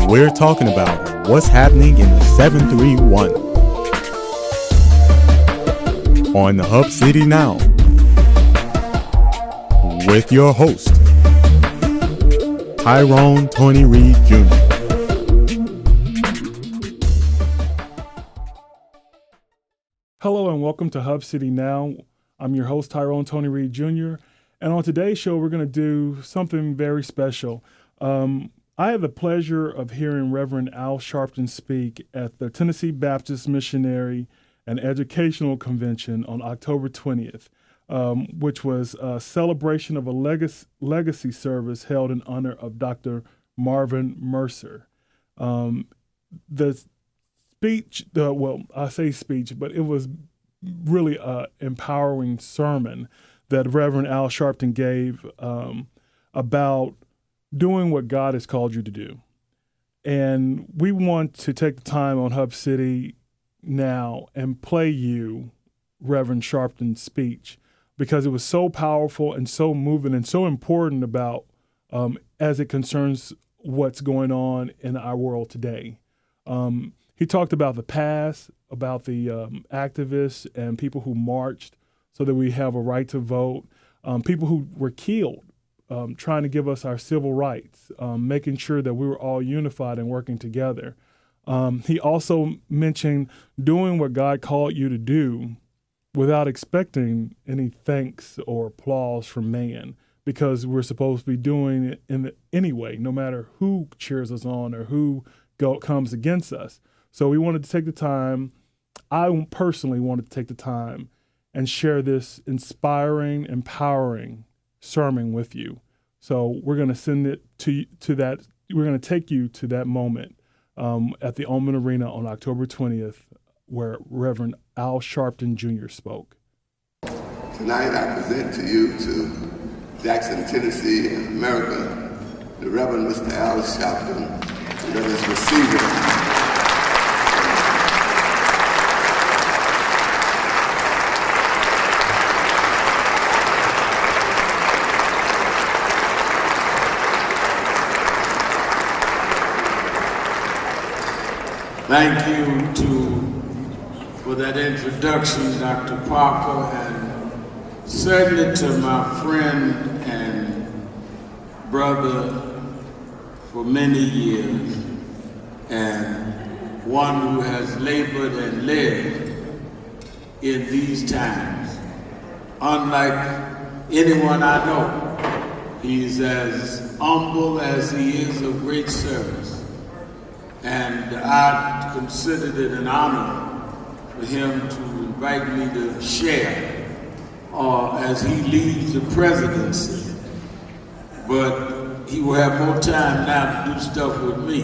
we're talking about what's happening in the 731 on the Hub City Now with your host, Tyrone Tony Reed Jr. Hello and welcome to Hub City Now. I'm your host, Tyrone Tony Reed Jr. And on today's show, we're going to do something very special. I had the pleasure of hearing Reverend Al Sharpton speak at the Tennessee Baptist Missionary and Educational Convention on October 20th, which was a celebration of a legacy service held in honor of Dr. Marvin Mercer. The speech, I say speech, but it was really an empowering sermon that Reverend Al Sharpton gave about doing what God has called you to do. And we want to take the time on Hub City Now and play you Reverend Sharpton's speech because it was so powerful and so moving and so important about as it concerns what's going on in our world today. He talked about the past, about the activists and people who marched so that we have a right to vote, people who were killed trying to give us our civil rights, making sure that we were all unified and working together. He also mentioned doing what God called you to do without expecting any thanks or applause from man, because we're supposed to be doing it anyway, no matter who cheers us on or who comes against us. So we wanted to take the time, I personally wanted to take the time and share this inspiring, empowering sermon with you. So we're going to send it to that. We're going to take you to that moment at the Oman Arena on October 20th, where Reverend Al Sharpton Jr. spoke. Tonight I present to you, to Jackson, Tennessee, and America, the Reverend Mr. Al Sharpton. Let us receive it. Thank you for that introduction, Dr. Parker, and certainly to my friend and brother for many years, and one who has labored and led in these times. Unlike anyone I know, he's as humble as he is of great service. And I considered it an honor for him to invite me to share as he leaves the presidency. But he will have more time now to do stuff with me.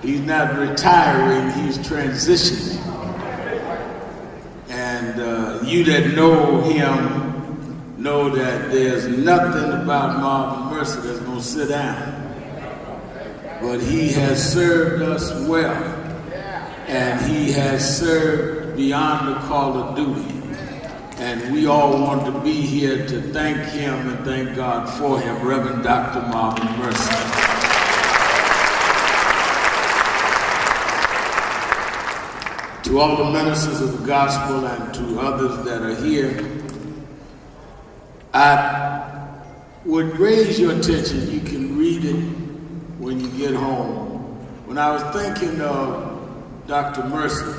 He's not retiring, he's transitioning. And you that know him know that there's nothing about Marvin Mercer that's going to sit down. But he has served us well, and he has served beyond the call of duty. And we all want to be here to thank him and thank God for him, Reverend Dr. Marvin Mercer. To all the ministers of the gospel and to others that are here, I would raise your attention. You can read it when you get home. When I was thinking of Dr. Mercer,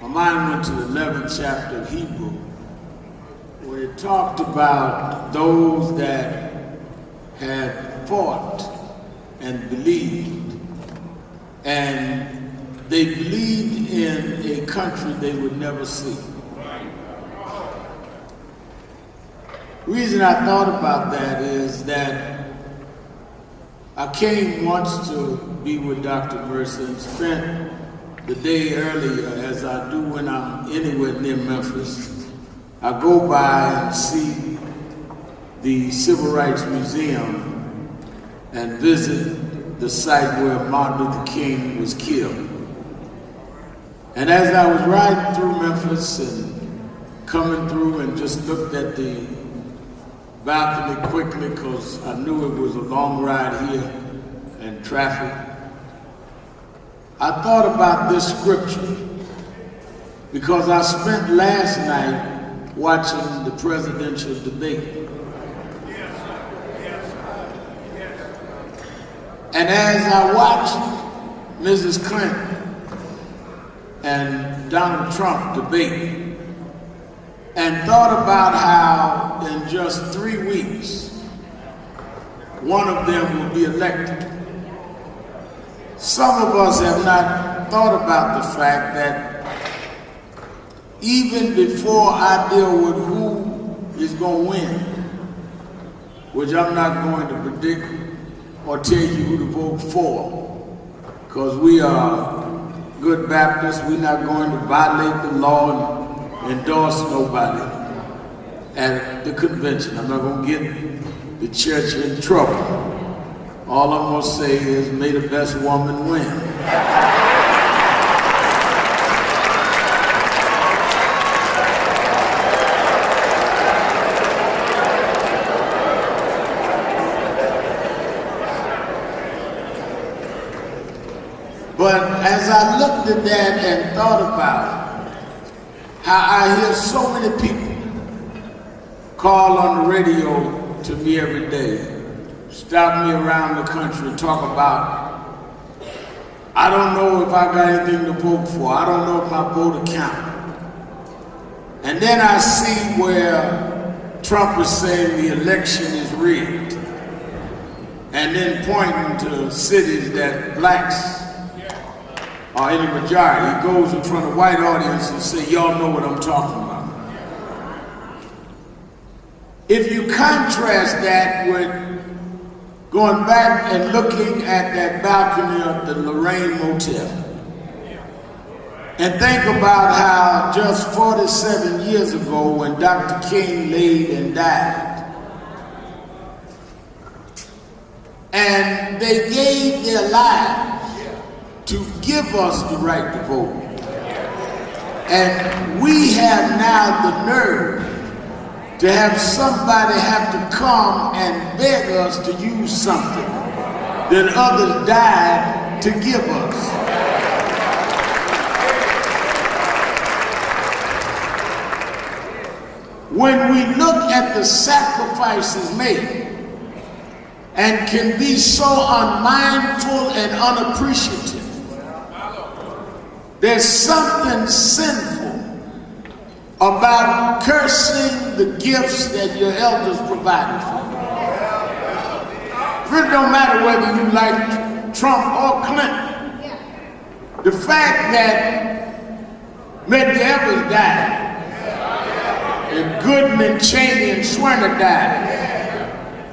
my mind went to the 11th chapter of Hebrew, where it talked about those that had fought and believed, and they believed in a country they would never see. The reason I thought about that is that I came once to be with Dr. Mercer and spent the day earlier, as I do when I'm anywhere near Memphis. I go by and see the Civil Rights Museum and visit the site where Martin Luther King was killed. And as I was riding through Memphis and coming through and just looked at the balcony quickly because I knew it was a long ride here and traffic. I thought about this scripture because I spent last night watching the presidential debate. And as I watched Mrs. Clinton and Donald Trump debate and thought about how in just 3 weeks, one of them will be elected. Some of us have not thought about the fact that even before I deal with who is going to win, which I'm not going to predict or tell you who to vote for, because we are good Baptists, we're not going to violate the law and endorse nobody at the convention. I'm not going to get the church in trouble. All I'm going to say is, may the best woman win. But as I looked at that and thought about how I hear so many people call on the radio to me every day, stop me around the country and talk about, I don't know if I got anything to vote for. I don't know if my vote will count. And then I see where Trump is saying the election is rigged, and then pointing to cities that blacks are in the majority. He goes in front of white audience and say, y'all know what I'm talking about. If you contrast that with going back and looking at that balcony of the Lorraine Motel, and think about how just 47 years ago when Dr. King laid and died, and they gave their lives to give us the right to vote. And we have now the nerve to have somebody have to come and beg us to use something that others died to give us. When we look at the sacrifices made and can be so unmindful and unappreciative, there's something sinful about cursing the gifts that your elders provided for you. It really don't matter whether you like Trump or Clinton. The fact that Medgar died, and Gooden and Cheney and Schwerner died,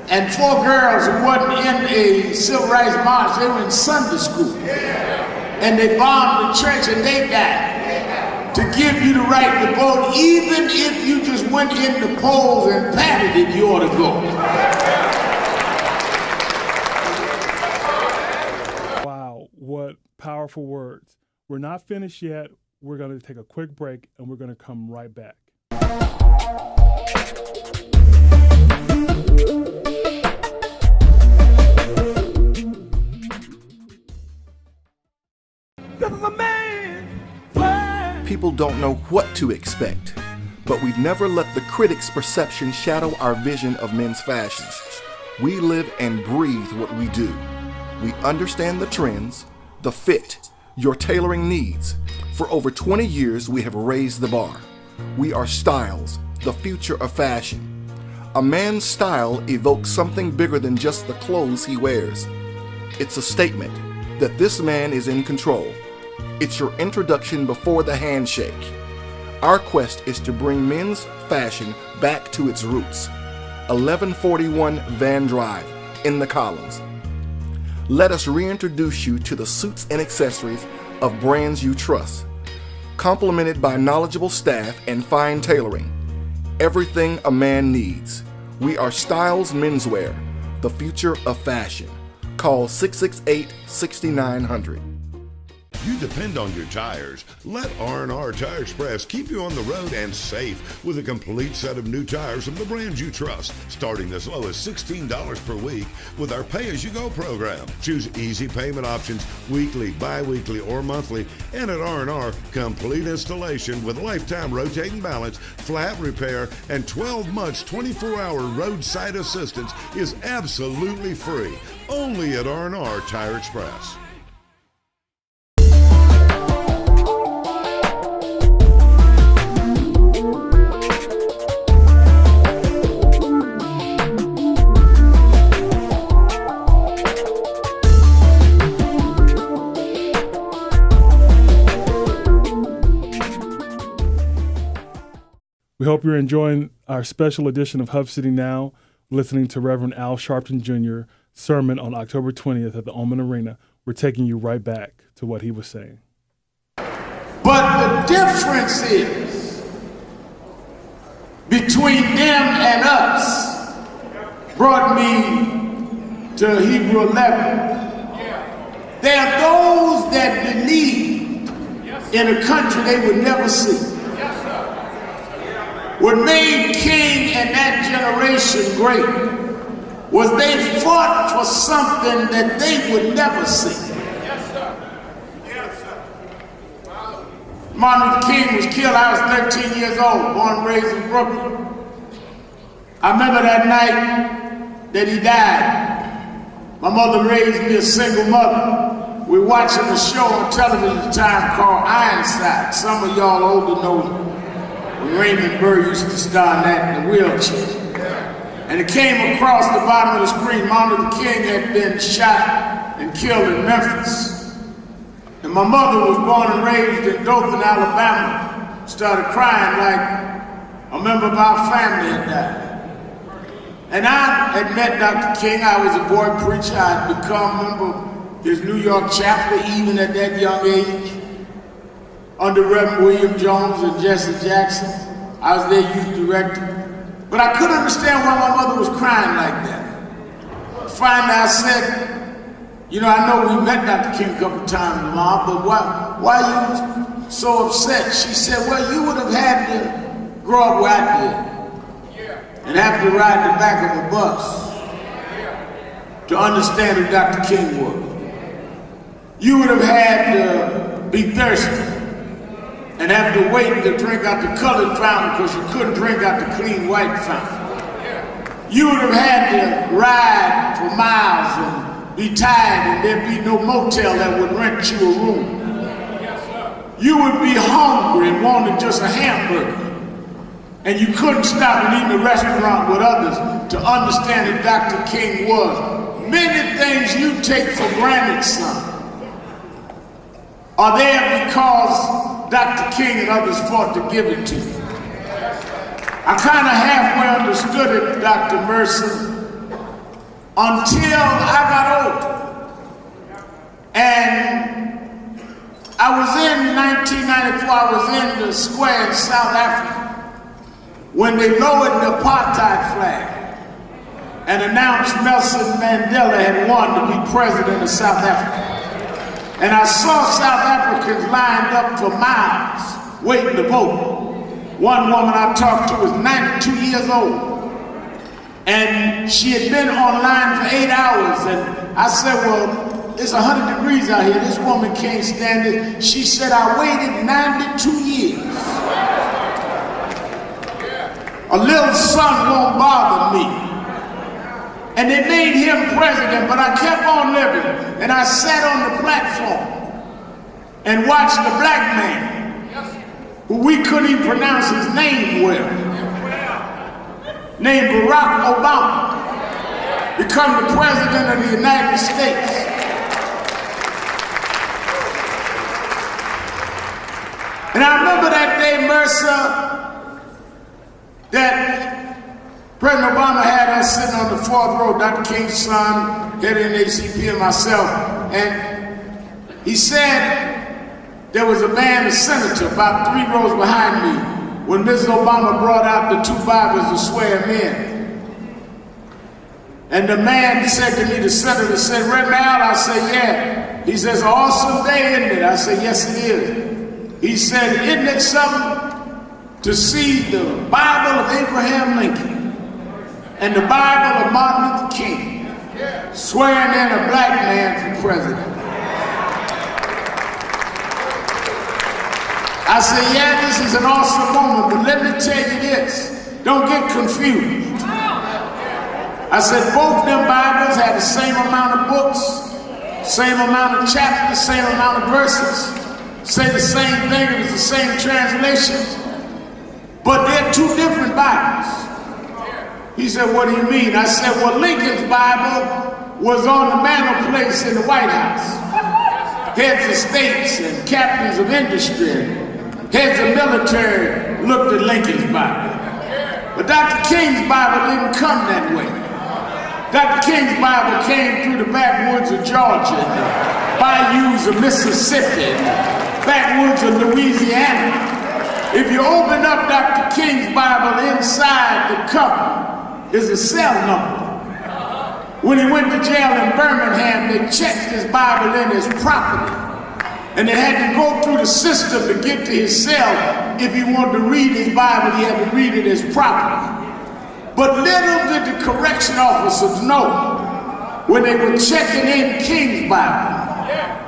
and 4 girls who wasn't in a civil rights march, they were in Sunday school, and they bombed the church and they died to give you the right to vote. Even if you just went in the polls and patted it, you ought to go. Wow, what powerful words. We're not finished yet. We're going to take a quick break and we're going to come right back. This is a man. People don't know what to expect, but we've never let the critics' perception shadow our vision of men's fashions. We live and breathe what we do. We understand the trends, the fit, your tailoring needs. For over 20 years, we have raised the bar. We are Styles, the future of fashion. A man's style evokes something bigger than just the clothes he wears. It's a statement that this man is in control. It's your introduction before the handshake. Our quest is to bring men's fashion back to its roots. 1141 Van Drive in the Collins. Let us reintroduce you to the suits and accessories of brands you trust, complemented by knowledgeable staff and fine tailoring. Everything a man needs. We are Styles Menswear, the future of fashion. Call 668-6900. you depend on your tires. Let R&R Tire Express keep you on the road and safe with a complete set of new tires from the brands you trust, starting as low as $16 per week with our pay-as-you-go program. Choose easy payment options, weekly, bi-weekly, or monthly, and at R&R, complete installation with lifetime rotating balance, flat repair, and 12 months 24-hour roadside assistance is absolutely free. Only at R&R Tire Express. We hope you're enjoying our special edition of Hub City Now, listening to Reverend Al Sharpton Jr. sermon on October 20th at the Oman Arena. We're taking you right back to what he was saying. But the difference is between them and us brought me to Hebrew 11. There are those that believed in a country they would never see. What made King and that generation great was they fought for something that they would never see. Martin Luther King was killed. I was 13 years old, born and raised in Brooklyn. I remember that night that he died. My mother raised me a single mother. We were watching a show on television at the time called Ironside. Some of y'all older know Raymond Burr used to star in that in the wheelchair. And it came across the bottom of the screen. Martin Luther King had been shot and killed in Memphis. And my mother was born and raised in Dothan, Alabama. Started crying like a member of our family had died. And I had met Dr. King. I was a boy preacher. I had become a member of his New York chapter even at that young age. Under Reverend William Jones and Jesse Jackson. I was their youth director. But I couldn't understand why my mother was crying like that. Finally I said, you know, I know we met Dr. King a couple of times, Mom, but why are you so upset? She said, well, you would have had to grow up where I did and have to ride the back of a bus to understand who Dr. King was. You would have had to be thirsty and have to wait to drink out the colored fountain because you couldn't drink out the clean white fountain. You would have had to ride for miles and be tired and there'd be no motel that would rent you a room. You would be hungry and wanted just a hamburger. And you couldn't stop and eat in a restaurant with others to understand who Dr. King was. Many things you take for granted, son, are there because Dr. King and others fought to give it to you. I kind of halfway understood it, Dr. Mercer, until I got older. And I was in 1994, I was in the square in South Africa when they lowered the apartheid flag and announced Nelson Mandela had won to be president of South Africa. And I saw South Africans lined up for miles waiting to vote. One woman I talked to was 92 years old. And she had been online for 8 hours. And I said, well, it's 100 degrees out here. This woman can't stand it. She said, I waited 92 years. A little son won't bother me. And they made him president, but I kept on living. And I sat on the platform and watched a black man who we couldn't even pronounce his name well, named Barack Obama, become the president of the United States. And I remember that day, Mercer, that President Obama had us sitting on the fourth row, Dr. King's son, head of NAACP, and myself. And he said there was a man, a senator, about 3 rows behind me, when Mrs. Obama brought out the 2 Bibles to swear him in. And the man said to me, the senator said, Reverend Al, I said, yeah. He says, awesome day, isn't it? I said, yes, it is. He said, isn't it something to see the Bible of Abraham Lincoln and the Bible of Martin Luther King swearing in a black man for president? I said, yeah, this is an awesome moment, but let me tell you this. Don't get confused. I said, both them Bibles have the same amount of books, same amount of chapters, same amount of verses, say the same thing, it was the same translation, but they're two different Bibles. He said, what do you mean? I said, well, Lincoln's Bible was on the mantelpiece in the White House. Heads of states and captains of industry, heads of military looked at Lincoln's Bible. But Dr. King's Bible didn't come that way. Dr. King's Bible came through the backwoods of Georgia, and the bayous of Mississippi, and the backwoods of Louisiana. If you open up Dr. King's Bible, inside the cover is a cell number. When he went to jail in Birmingham, they checked his Bible in his property. And they had to go through the system to get to his cell. If he wanted to read his Bible, he had to read it as property. But little did the correction officers know when they were checking in King's Bible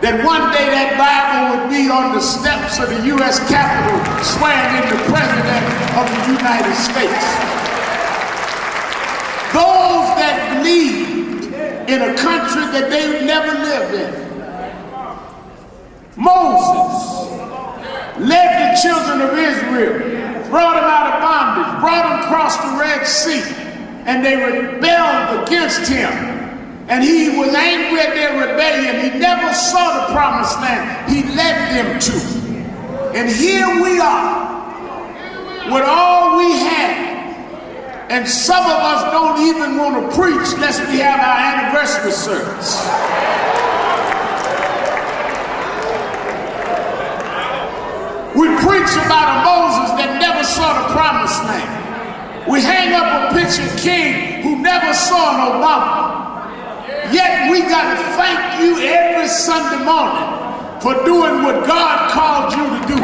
that one day that Bible would be on the steps of the U.S. Capitol swearing in the President of the United States. Those that believed in a country that they never lived in. Moses led the children of Israel, brought them out of bondage, brought them across the Red Sea, and they rebelled against him. And he was angry at their rebellion. He never saw the promised land. He led them to. And here we are, with all we have. And some of us don't even want to preach lest we have our anniversary service. We preach about a Moses that never saw the promised land. We hang up a picture king who never saw no mama. Yet we got to thank you every Sunday morning for doing what God called you to do.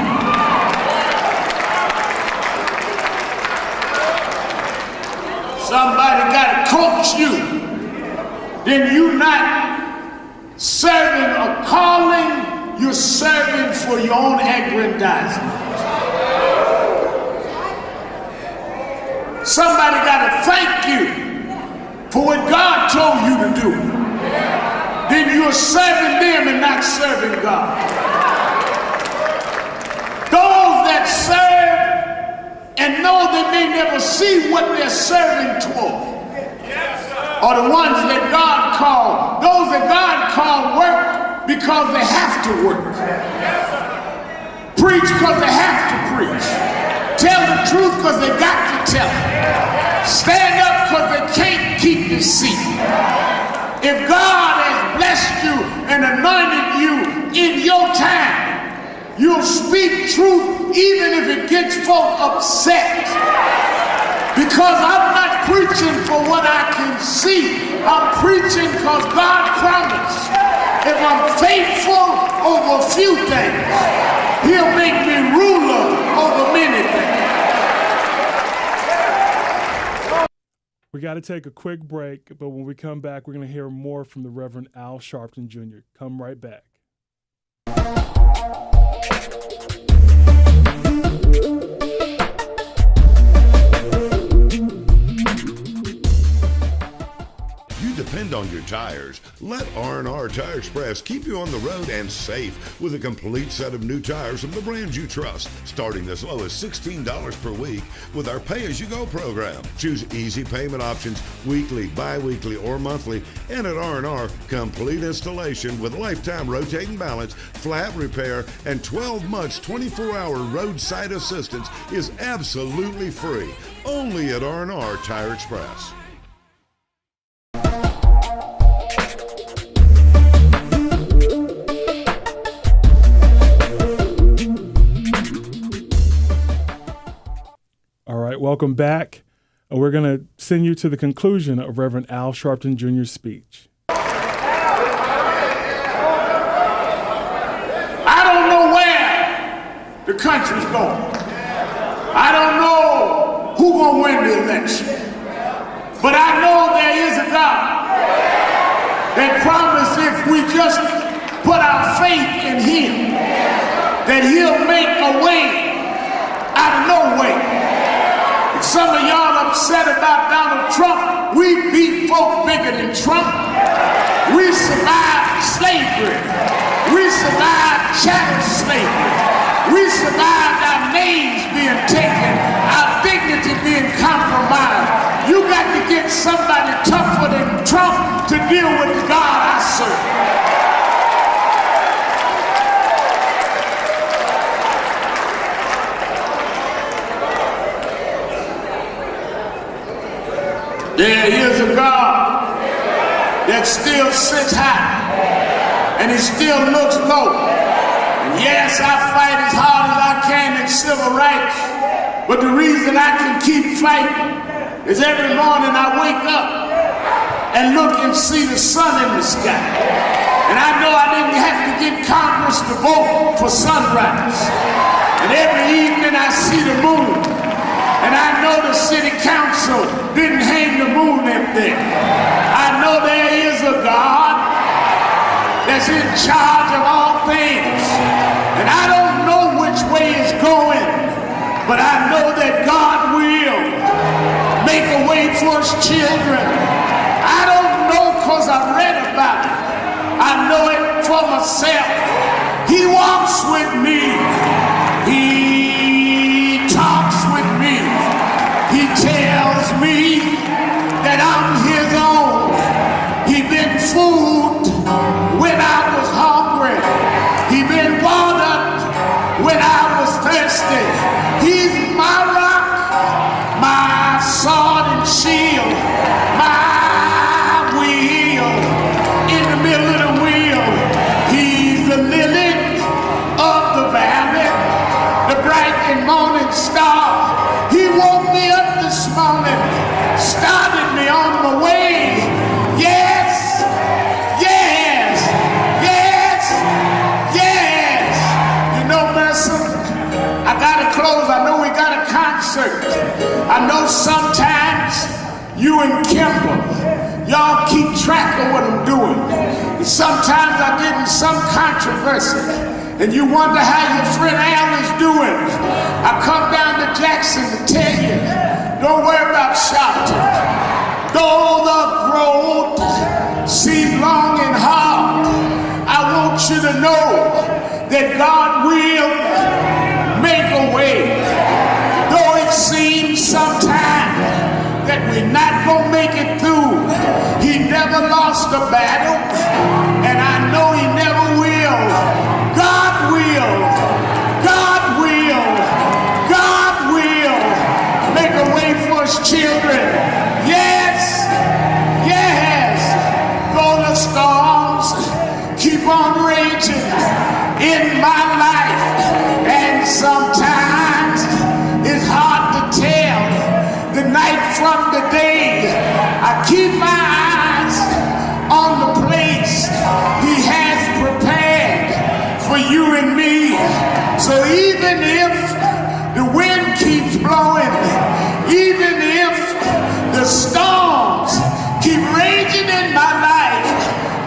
Somebody got to coach you. Then you not serving a calling. You're serving for your own aggrandizement. Somebody got to thank you for what God told you to do. Then you're serving them and not serving God. Those that serve and know they may never see what they're serving toward are the ones that God called. Those that God called work because they have to work. Preach because they have to preach. Tell the truth because they got to tell it. Stand up because they can't keep the seat. If God has blessed you and anointed you in your time, you'll speak truth even if it gets folk upset. Because I'm not preaching for what I can see. I'm preaching because God promised. If I'm faithful over a few things, he'll make me ruler over many things. We got to take a quick break, but when we come back, we're going to hear more from the Reverend Al Sharpton Jr. Come right back. Depend on your tires. Let R&R Tire Express keep you on the road and safe with a complete set of new tires from the brands you trust, starting as low as $16 per week with our pay-as-you-go program. Choose easy payment options, weekly, bi-weekly, or monthly, and at R&R, complete installation with lifetime rotating balance, flat repair, and 12 months 24-hour roadside assistance is absolutely free. Only at R&R Tire Express. All right, welcome back. We're going to send you to the conclusion of Reverend Al Sharpton Jr.'s speech. the country's going. I don't know who's going to win the election, but I know there is a God that promised if we just put our faith in Him, that He'll make a way out of no way. And some of y'all upset about Donald Trump. We beat folk bigger than Trump. We survived slavery. We survived chattel slavery. We survived our names being taken, our dignity being compromised. You got to get somebody tougher than Trump to deal with the God I serve. There is a God that still sits high and He still looks low. And yes, I fight as hard as I can in civil rights, but the reason I can keep fighting is every morning I wake up and look and see the sun in the sky. And I know I didn't have to get Congress to vote for sunrise. And every evening I see the moon. And I know the city council didn't hang the moon up there. I know there is a God that's in charge of all things. And I don't know which way it's going, but I know that God will make a way for His children. I don't know because I read about it. I know it for myself. He walks with me. He talks with me. He tells me that I'm His own. He been food when I was hungry. He been watered when I was thirsty. He's my rock, my sword and shield, my wheel in the middle of the wheel. He's the lily of the valley, the bright and morning star. He woke me up this morning, started me on my way. Yes, yes, yes, yes. You know, Mercer, I gotta close. I know we got a concert. I know sometimes you and Kimber, y'all keep track of what I'm doing. And sometimes I get in some controversy and you wonder how your friend Al is doing. I come down to Jackson to tell you, don't worry about Sharpton. Though the road seems long and hard, I want you to know that God will make a way. Though it seems sometimes that we're not gonna make it through, He never lost a battle, and I know He never will. God will, God will, God will make a way for His children. Yes, yes, though the storms keep on raging in my life, and sometimes it's hard to tell the night from the day. I keep my eyes on the place He has prepared for you and me. So even if the wind keeps blowing, even if the storms keep raging in my life,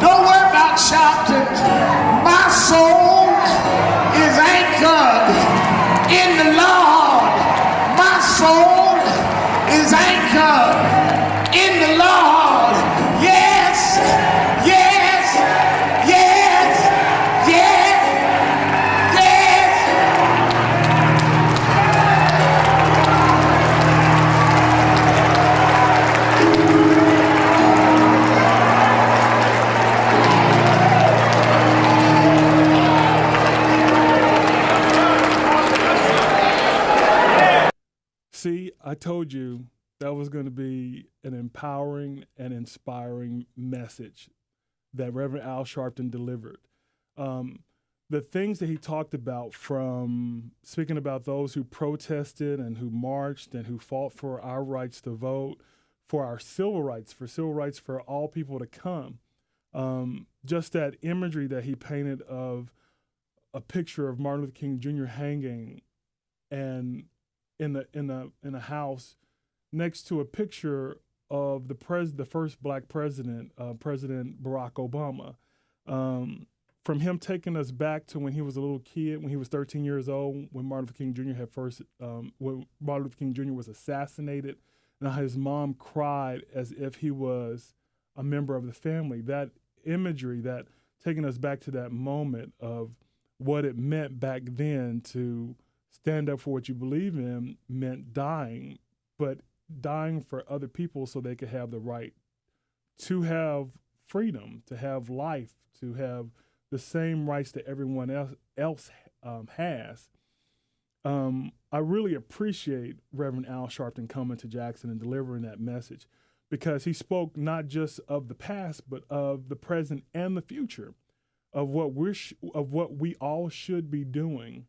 don't worry about Sharpton. My soul is anchored in the Lord. My soul is anchored in the Lord. Yes, yes, yes, yes, yes. See, I told you that was going to be an empowering and inspiring message that Reverend Al Sharpton delivered. The things that he talked about, from speaking about those who protested and who marched and who fought for our rights to vote, for our civil rights for all people to come. Just that imagery that he painted of a picture of Martin Luther King Jr. hanging, and in a house next to a picture of the first black president, President Barack Obama. From him taking us back to when he was a little kid, when he was 13 years old, when Martin Luther King Jr. when Martin Luther King Jr. was assassinated, and how his mom cried as if he was a member of the family. That imagery, that taking us back to that moment of what it meant back then to stand up for what you believe in, meant dying, but dying for other people so they could have the right to have freedom, to have life, to have the same rights that everyone else has. I really appreciate Reverend Al Sharpton coming to Jackson and delivering that message, because he spoke not just of the past, but of the present and the future, of what we all should be doing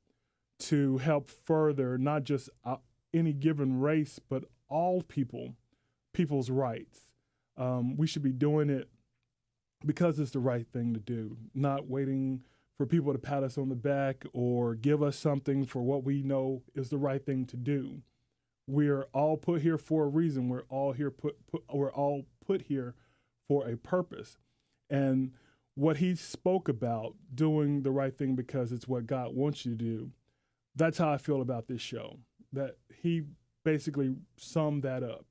to help further not just any given race, but all people's rights. We should be doing it because it's the right thing to do, not waiting for people to pat us on the back or give us something for what we know is the right thing to do. We're all put here for a reason. We're all put here for a purpose. And what he spoke about, doing the right thing because it's what God wants you to do, that's how I feel about this show. That he basically summed that up.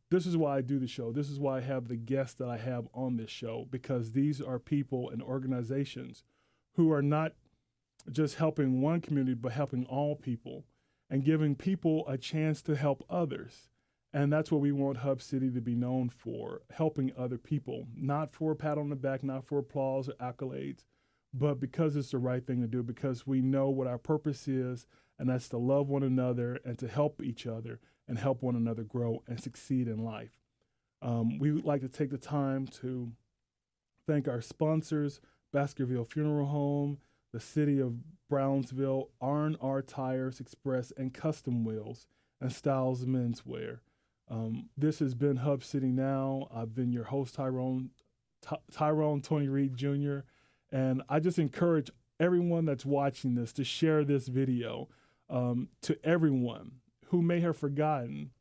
This is why I do the show. This is why I have the guests that I have on this show, because these are people and organizations who are not just helping one community, but helping all people and giving people a chance to help others. And that's what we want Hub City to be known for, helping other people, not for a pat on the back, not for applause or accolades, but because it's the right thing to do, because we know what our purpose is, and that's to love one another and to help each other and help one another grow and succeed in life. We would like to take the time to thank our sponsors, Baskerville Funeral Home, the City of Brownsville, R&R Tires Express and Custom Wheels, and Styles Menswear. This has been Hub City Now. I've been your host, Tyrone Tony Reed Jr., and I just encourage everyone that's watching this to share this video to everyone who may have forgotten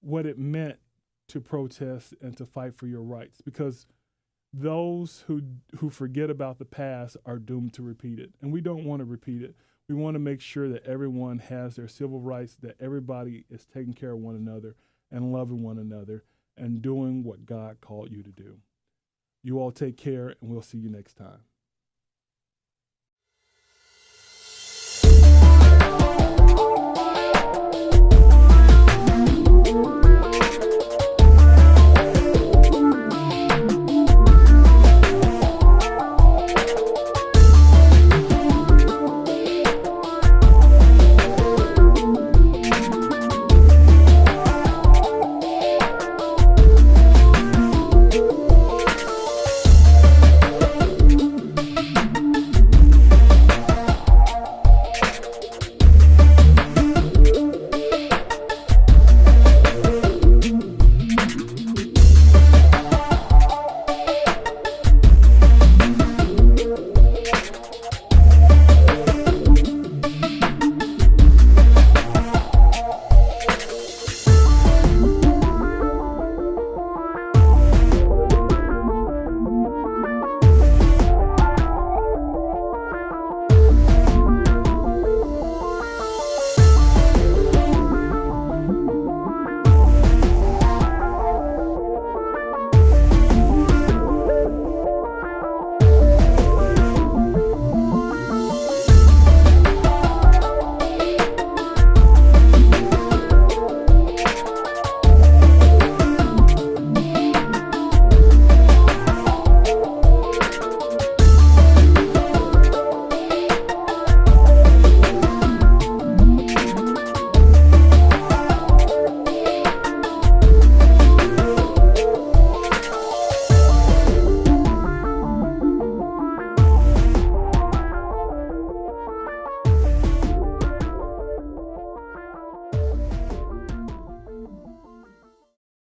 what it meant to protest and to fight for your rights, because those who forget about the past are doomed to repeat it, and we don't want to repeat it. We want to make sure that everyone has their civil rights, that everybody is taking care of one another and loving one another and doing what God called you to do. You all take care, and we'll see you next time.